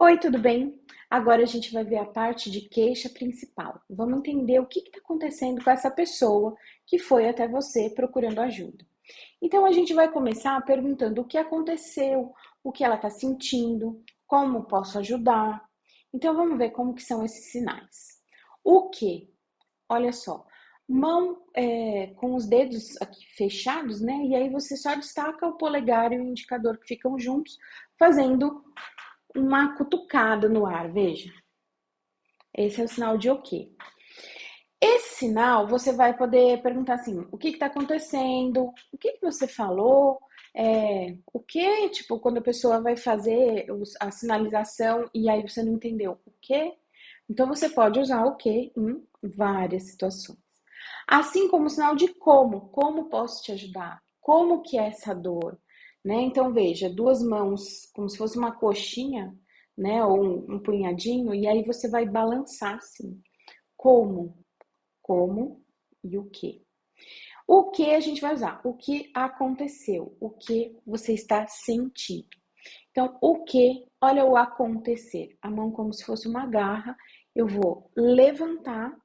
Oi, tudo bem? Agora a gente vai ver a parte de queixa principal. Vamos entender o que está acontecendo com essa pessoa que foi até você procurando ajuda. Então a gente vai começar perguntando o que aconteceu, o que ela está sentindo, como posso ajudar. Então vamos ver como que são esses sinais. O que? Olha só, mão com os dedos aqui fechados, né? E aí você só destaca o polegar e o indicador que ficam juntos, fazendo uma cutucada no ar, veja. Esse é o sinal de ok. Esse sinal, você vai poder perguntar assim, o que está acontecendo? O que você falou? O que? Tipo, quando a pessoa vai fazer a sinalização e aí você não entendeu o que? Então, você pode usar o que em várias situações. Assim como o sinal de como posso te ajudar? Como que é essa dor? Né? Então, veja, duas mãos, como se fosse uma coxinha, né? Ou um punhadinho, e aí você vai balançar assim. Como? Como e o que? O que a gente vai usar? O que aconteceu? O que você está sentindo? Então, o que? Olha o acontecer. A mão como se fosse uma garra. Eu vou levantar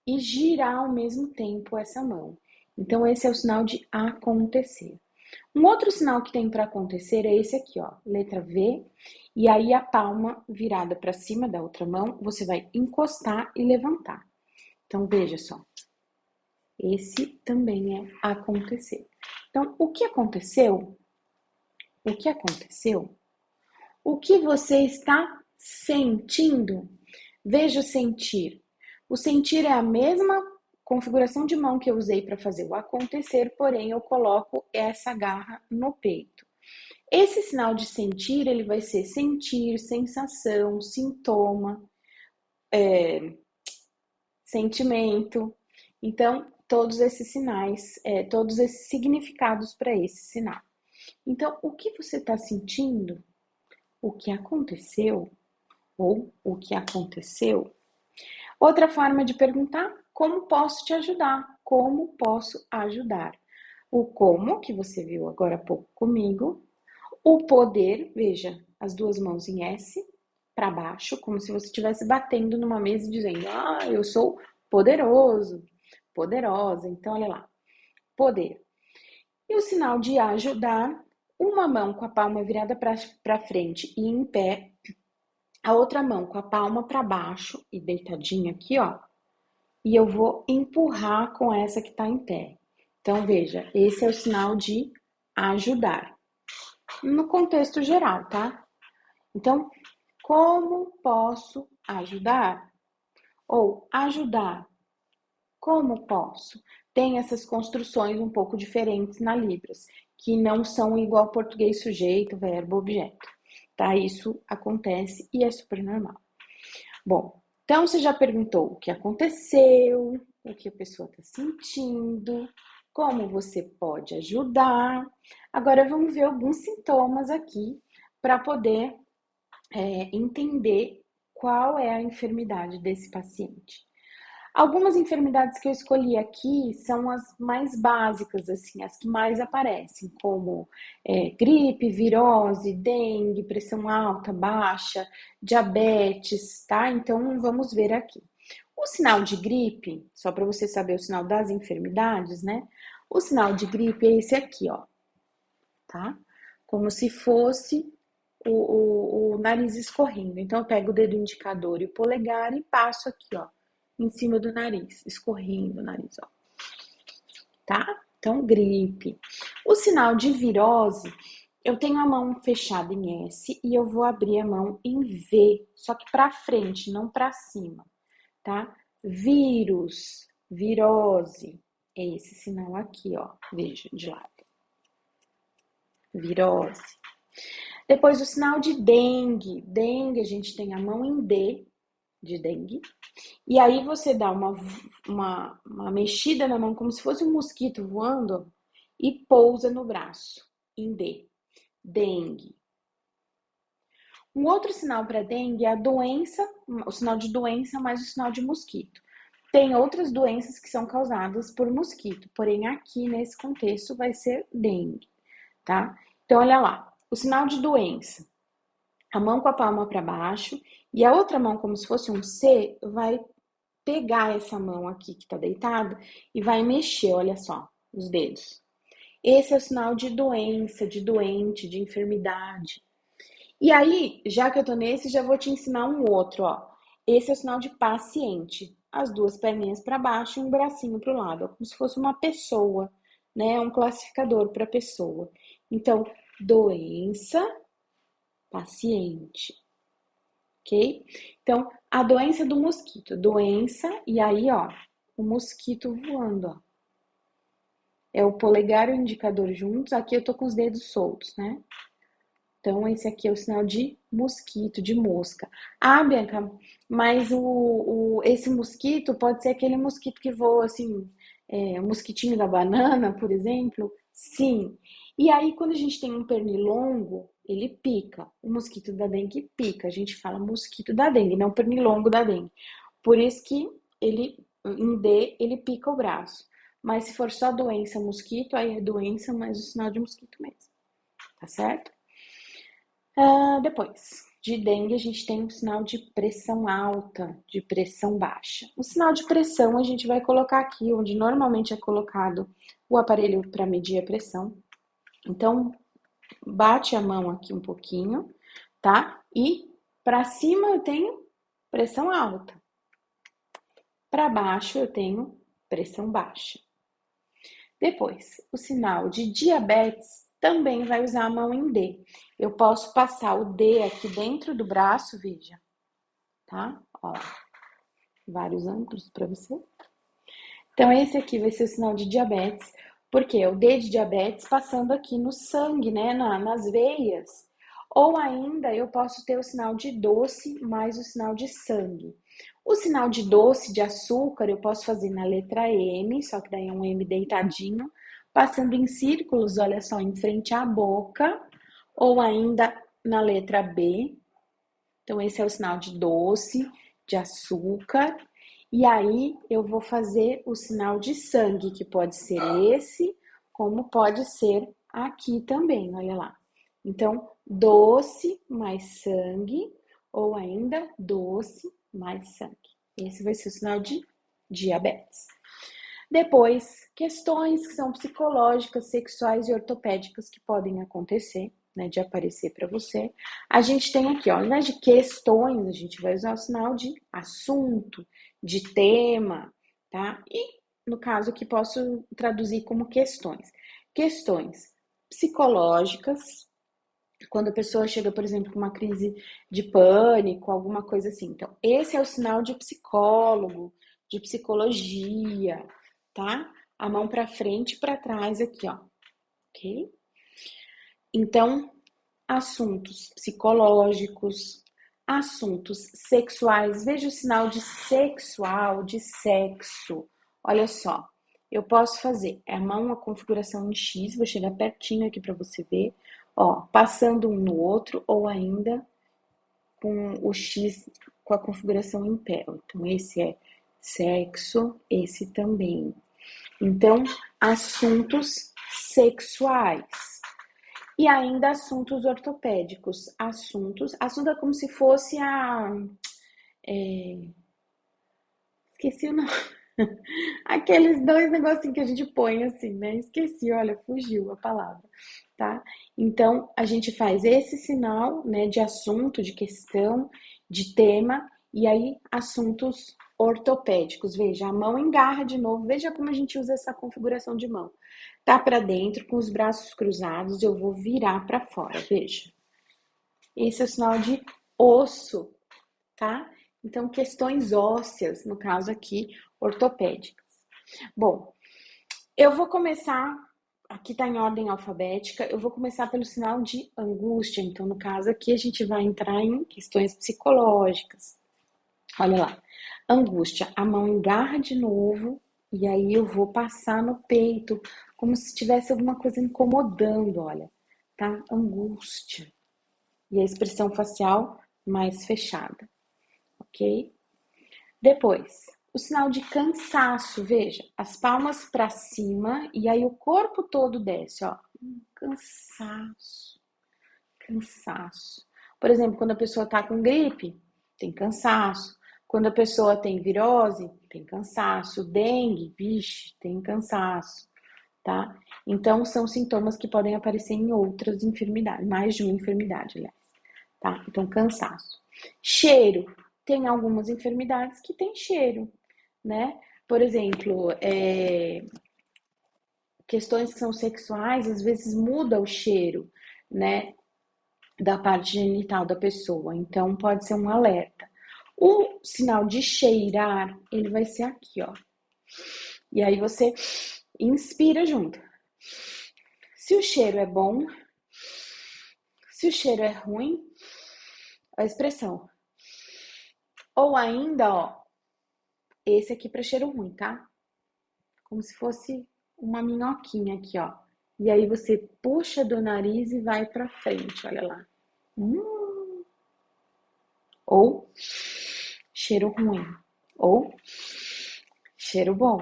e girar ao mesmo tempo essa mão. Então, esse é o sinal de acontecer. Um outro sinal que tem para acontecer é esse aqui, ó, letra V. E aí a palma virada para cima da outra mão, você vai encostar e levantar. Então, veja só. Esse também é acontecer. Então, o que aconteceu? O que aconteceu? O que você está sentindo? Veja o sentir. O sentir é a mesma configuração de mão que eu usei para fazer o acontecer, porém eu coloco essa garra no peito. Esse sinal de sentir, ele vai ser sentir, sensação, sintoma, sentimento. Então, todos esses sinais, todos esses significados para esse sinal. Então, o que você está sentindo? O que aconteceu? Ou o que aconteceu? Outra forma de perguntar, como posso te ajudar? Como posso ajudar? O como, que você viu agora há pouco comigo. O poder, veja, as duas mãos em S, para baixo, como se você estivesse batendo numa mesa e dizendo, eu sou poderoso, poderosa. Então, olha lá, poder. E o sinal de ajudar, uma mão com a palma virada para frente e em pé, a outra mão com a palma para baixo e deitadinha aqui, ó. E eu vou empurrar com essa que está em pé. Então, veja, esse é o sinal de ajudar. No contexto geral, tá? Então, como posso ajudar? Ou ajudar, como posso? Tem essas construções um pouco diferentes na Libras, que não são igual português sujeito, verbo, objeto. Tá? Isso acontece e é super normal. Bom, então você já perguntou o que aconteceu, o que a pessoa está sentindo, como você pode ajudar. Agora vamos ver alguns sintomas aqui para poder entender qual é a enfermidade desse paciente. Algumas enfermidades que eu escolhi aqui são as mais básicas, assim, as que mais aparecem, como gripe, virose, dengue, pressão alta, baixa, diabetes, tá? Então, vamos ver aqui. O sinal de gripe, só para você saber o sinal das enfermidades, né? O sinal de gripe é esse aqui, ó, tá? Como se fosse o nariz escorrendo. Então, eu pego o dedo indicador e o polegar e passo aqui, ó, em cima do nariz, escorrendo o nariz, ó. Tá? Então, gripe. O sinal de virose, eu tenho a mão fechada em S e eu vou abrir a mão em V, só que para frente, não para cima, tá? Vírus, virose, é esse sinal aqui, ó. Veja de lado. Virose. Depois o sinal de dengue. Dengue, a gente tem a mão em D, de dengue. E aí você dá uma mexida na mão, como se fosse um mosquito voando, e pousa no braço, em D. Dengue. Um outro sinal para dengue é a doença, o sinal de doença mais o sinal de mosquito. Tem outras doenças que são causadas por mosquito, porém aqui nesse contexto vai ser dengue, tá? Então olha lá, o sinal de doença. a mão com a palma para baixo e a outra mão, como se fosse um C, vai pegar essa mão aqui que tá deitada e vai mexer, olha só, os dedos. Esse é o sinal de doença, de doente, de enfermidade. E aí, já que eu tô nesse, já vou te ensinar um outro, ó. Esse é o sinal de paciente. As duas perninhas para baixo e um bracinho para o lado, ó, como se fosse uma pessoa, né? Um classificador para pessoa. Então, doença, paciente, ok? Então, a doença do mosquito, doença, e aí, ó, o mosquito voando, ó. É o polegar e o indicador juntos. Aqui eu tô com os dedos soltos, né? Então, esse aqui é o sinal de mosquito, de mosca. Ah, Bianca, mas esse mosquito pode ser aquele mosquito que voa assim, o mosquitinho da banana, por exemplo? Sim. E aí, quando a gente tem um pernilongo, ele pica. O mosquito da dengue pica. A gente fala mosquito da dengue, não pernilongo da dengue. Por isso que ele, em D, ele pica o braço. Mas se for só doença mosquito, aí é doença, mas o sinal de mosquito mesmo. Tá certo? Depois de dengue, a gente tem um sinal de pressão alta, de pressão baixa. O sinal de pressão a gente vai colocar aqui, onde normalmente é colocado o aparelho para medir a pressão. Então, bate a mão aqui um pouquinho, tá? E para cima eu tenho pressão alta. Para baixo eu tenho pressão baixa. Depois, o sinal de diabetes também vai usar a mão em D. Eu posso passar o D aqui dentro do braço, veja, tá? Ó, vários ângulos para você. Então, esse aqui vai ser o sinal de diabetes, porque é o D de diabetes passando aqui no sangue, né, nas veias. Ou ainda eu posso ter o sinal de doce mais o sinal de sangue. O sinal de doce, de açúcar, eu posso fazer na letra M, só que daí é um M deitadinho, passando em círculos, olha só, em frente à boca, ou ainda na letra B. Então, esse é o sinal de doce, de açúcar. E aí, eu vou fazer o sinal de sangue, que pode ser esse, como pode ser aqui também, olha lá. Então, doce mais sangue, ou ainda doce mais sangue. Esse vai ser o sinal de diabetes. Depois, questões que são psicológicas, sexuais e ortopédicas que podem acontecer, né, de aparecer para você. A gente tem aqui, ó, ao invés de questões, a gente vai usar o sinal de assunto, de tema, tá? E, no caso aqui, posso traduzir como questões. Questões psicológicas, quando a pessoa chega, por exemplo, com uma crise de pânico, alguma coisa assim. Então, esse é o sinal de psicólogo, de psicologia, tá? A mão para frente e para trás aqui, ó. Ok? Então, assuntos psicológicos, assuntos sexuais. Veja o sinal de sexual, de sexo. Olha só, eu posso fazer a mão, a configuração em X, vou chegar pertinho aqui para você ver, ó, passando um no outro, ou ainda com o X com a configuração em pé. Então, esse é sexo, esse também. Então, assuntos sexuais. E ainda assuntos ortopédicos. Assunto é como se fosse esqueci o nome. Aqueles dois negocinhos que a gente põe assim, né? Esqueci, olha, fugiu a palavra, tá? Então, a gente faz esse sinal, né, de assunto, de questão, de tema, e aí assuntos ortopédicos. Veja, a mão engarra de novo, veja como a gente usa essa configuração de mão. Tá para dentro, com os braços cruzados, eu vou virar para fora, veja. Esse é o sinal de osso, tá? Então, questões ósseas, no caso aqui, ortopédicas. Bom, eu vou começar, aqui tá em ordem alfabética, eu vou começar pelo sinal de angústia. Então, no caso aqui, a gente vai entrar em questões psicológicas. Olha lá, angústia, a mão engarra de novo, e aí eu vou passar no peito, como se tivesse alguma coisa incomodando, olha, tá? Angústia. E a expressão facial mais fechada, ok? Depois, o sinal de cansaço, veja, as palmas para cima e aí o corpo todo desce, ó. Cansaço, cansaço. Por exemplo, quando a pessoa está com gripe, tem cansaço. Quando a pessoa tem virose, tem cansaço. Dengue, vixe, tem cansaço, tá? Então, são sintomas que podem aparecer em outras enfermidades, mais de uma enfermidade, aliás, tá? Então, cansaço. Cheiro. Tem algumas enfermidades que têm cheiro, né? Por exemplo, questões que são sexuais, às vezes muda o cheiro, né, da parte genital da pessoa. Então, pode ser um alerta. O sinal de cheirar, ele vai ser aqui, ó. E aí você inspira junto. Se o cheiro é bom, se o cheiro é ruim, a expressão. Ou ainda, ó, esse aqui para cheiro ruim, tá? Como se fosse uma minhoquinha aqui, ó. E aí você puxa do nariz e vai para frente, olha lá. Ou cheiro ruim, ou cheiro bom.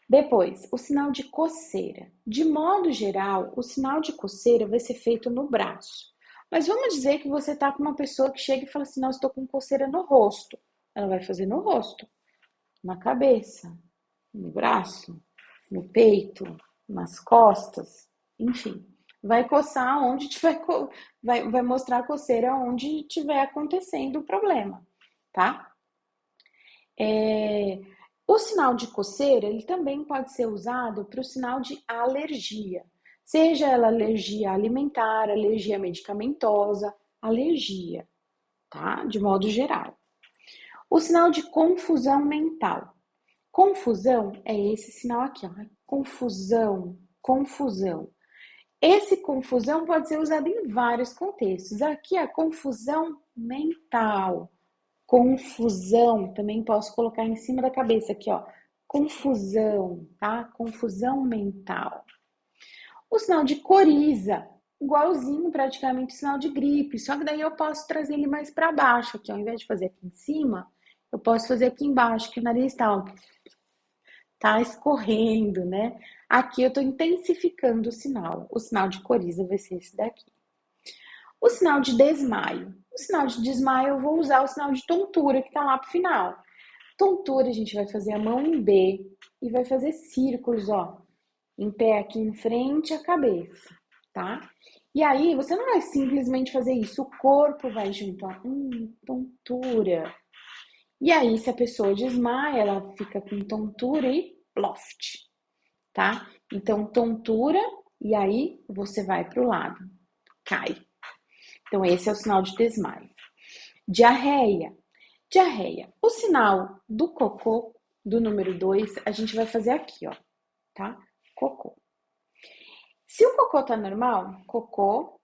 Depois, o sinal de coceira. De modo geral, o sinal de coceira vai ser feito no braço. Mas vamos dizer que você tá com uma pessoa que chega e fala assim: não, estou com coceira no rosto. Ela vai fazer no rosto, na cabeça, no braço, no peito, nas costas, enfim. Vai coçar onde tiver, vai mostrar a coceira onde tiver acontecendo o problema, tá? O sinal de coceira, ele também pode ser usado para o sinal de alergia. Seja ela alergia alimentar, alergia medicamentosa, alergia, tá? De modo geral. O sinal de confusão mental. Confusão é esse sinal aqui, ó. Confusão, confusão. Esse confusão pode ser usado em vários contextos. Aqui a confusão mental. Confusão, também posso colocar em cima da cabeça aqui, ó. Confusão, tá? Confusão mental. O sinal de coriza, igualzinho praticamente o sinal de gripe, só que daí eu posso trazer ele mais para baixo aqui, ao invés de fazer aqui em cima, eu posso fazer aqui embaixo, que o nariz tá escorrendo, né? Aqui eu estou intensificando o sinal de coriza vai ser esse daqui. O sinal de desmaio. O sinal de desmaio eu vou usar o sinal de tontura que está lá pro final. Tontura, a gente vai fazer a mão em B e vai fazer círculos, ó, em pé aqui em frente à cabeça, tá? E aí, você não vai simplesmente fazer isso, o corpo vai junto, ó, tontura. E aí, se a pessoa desmaia, ela fica com tontura e ploft, tá? Então, tontura, e aí você vai pro lado, cai. Então, esse é o sinal de desmaio. Diarreia. Diarreia. O sinal do cocô, do número 2, a gente vai fazer aqui, ó, tá? Cocô. Se o cocô tá normal, cocô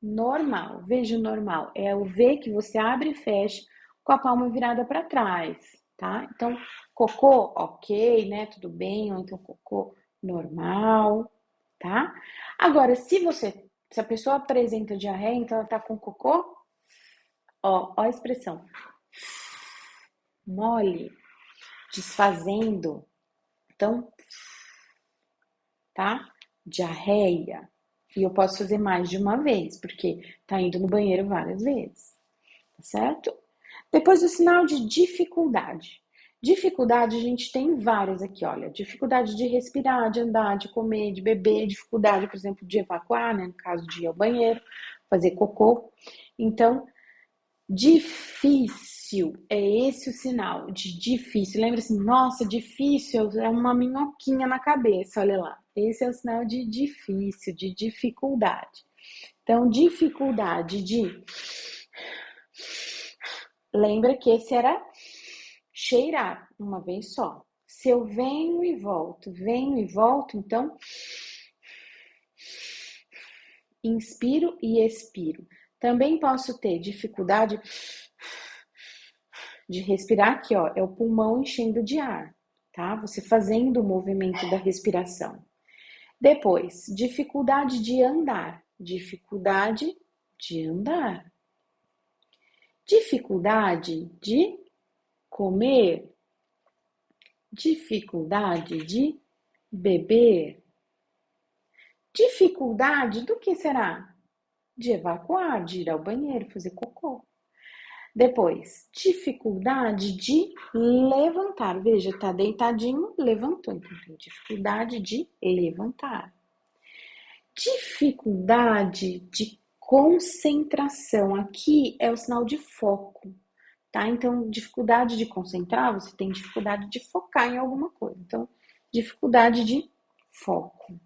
normal. Veja o normal. É o V que você abre e fecha com a palma virada para trás, tá? Então, cocô, ok, né? Tudo bem. Ou então, cocô normal, tá? Agora, se a pessoa apresenta diarreia, então ela tá com cocô, ó a expressão. Mole, desfazendo. Então, tá? Diarreia. E eu posso fazer mais de uma vez, porque tá indo no banheiro várias vezes, tá certo? Depois o sinal de dificuldade. Dificuldade a gente tem várias aqui, olha. Dificuldade de respirar, de andar, de comer, de beber. Dificuldade, por exemplo, de evacuar, né? No caso de ir ao banheiro, fazer cocô. Então, difícil, é esse o sinal de difícil. Lembra assim, nossa, difícil é uma minhoquinha na cabeça, olha lá. Esse é o sinal de difícil, de dificuldade. Então, dificuldade de. Lembra que esse era cheirar uma vez só. Se eu venho e volto, então inspiro e expiro. Também posso ter dificuldade de respirar aqui, ó, é o pulmão enchendo de ar, tá? Você fazendo o movimento da respiração. Depois, dificuldade de andar, dificuldade de andar. Dificuldade de comer, dificuldade de beber. Dificuldade do que será? de evacuar, de ir ao banheiro, fazer cocô. Depois, dificuldade de levantar. Veja, tá deitadinho, levantou. Então, tem dificuldade de levantar. Dificuldade de concentração. Aqui é o sinal de foco, tá? Então, dificuldade de concentrar, você tem dificuldade de focar em alguma coisa. Então, dificuldade de foco.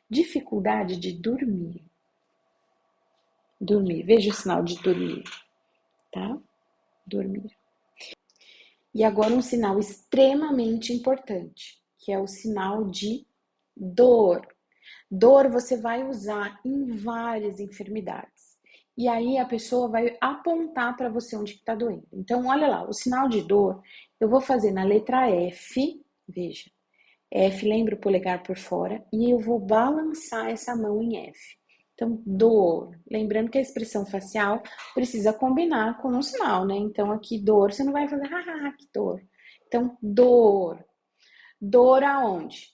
Dificuldade de dormir. Dormir. Veja o sinal de dormir, tá? Dormir. E agora um sinal extremamente importante, que é o sinal de dor. Dor você vai usar em várias enfermidades. E aí a pessoa vai apontar para você onde está doendo. Então, olha lá, o sinal de dor, eu vou fazer na letra F, veja. F, lembra o polegar por fora, e eu vou balançar essa mão em F. Então, dor. Lembrando que a expressão facial precisa combinar com o sinal, né? Então, aqui, dor, você não vai fazer, haha, que dor. Então, dor. Dor aonde?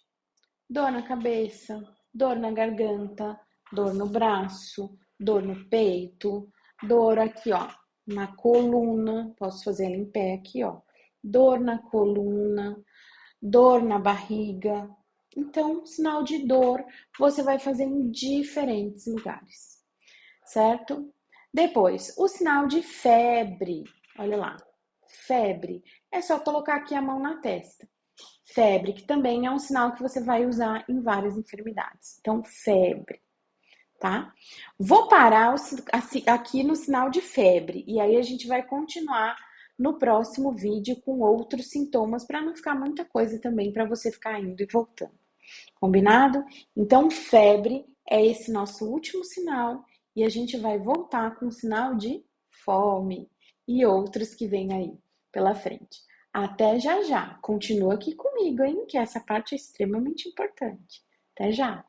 Dor na cabeça, dor na garganta, dor no braço, dor no peito, dor aqui, ó, na coluna. Posso fazer ela em pé aqui, ó. Dor na coluna, dor na barriga. Então, sinal de dor você vai fazer em diferentes lugares, certo? Depois, o sinal de febre. Olha lá, febre. É só colocar aqui a mão na testa. Febre, que também é um sinal que você vai usar em várias enfermidades. Então, febre, tá? Vou parar aqui no sinal de febre e aí a gente vai continuar no próximo vídeo com outros sintomas para não ficar muita coisa também para você ficar indo e voltando. Combinado? Então, febre é esse nosso último sinal e a gente vai voltar com o sinal de fome e outros que vêm aí pela frente. Até já já. Continua aqui comigo, hein? Que essa parte é extremamente importante. Até já.